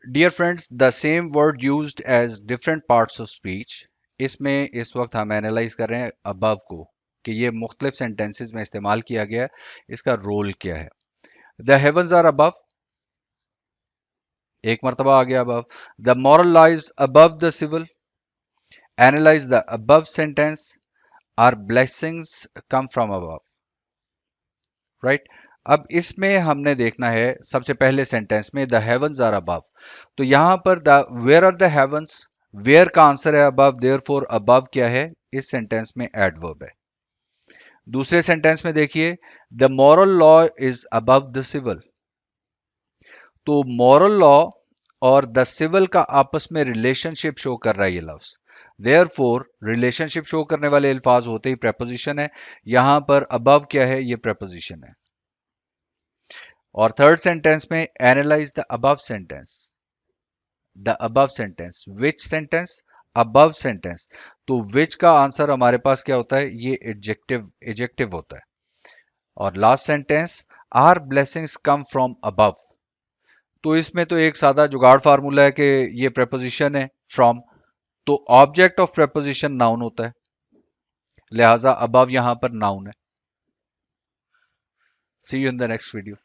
Dear friends, the same word used as different parts of speech. इसमें इस वक्त हम एनालाइज कर रहे हैं अबव को कि ये मुख्तलिफ सेंटेंसेस में इस्तेमाल किया गया है, इसका रोल क्या है। द हेवंस आर अबव, एक मरतबा आ गया above. The moral lies above the civil, analyse the above sentence. Are blessings come from above, right. अब इसमें हमने देखना है सबसे पहले सेंटेंस में द हेवंस आर अबव, तो यहां पर the where are the heavens, where का आंसर है अबव, देयरफॉर अबव क्या है, इस सेंटेंस में एडवर्ब है। दूसरे सेंटेंस में देखिए, the moral law is above the civil, तो मॉरल लॉ और द सिविल का आपस में रिलेशनशिप शो कर रहा है ये लफ्ज, देयरफॉर रिलेशनशिप शो करने वाले अल्फाज होते ही प्रेपोजिशन है। यहां पर अबव क्या है, ये प्रेपोजिशन है। और थर्ड सेंटेंस में analyse the above sentence, the above sentence, which sentence, above sentence, तो विच का आंसर हमारे पास क्या होता है, ये एडजेक्टिव एडजेक्टिव होता है। और last sentence, are blessings come from above, तो इसमें तो एक सादा जुगाड़ फार्मूला है कि ये प्रेपोजिशन है फ्रॉम, तो ऑब्जेक्ट ऑफ प्रेपोजिशन नाउन होता है, लिहाजा अबव यहां पर नाउन है। See you in the next video.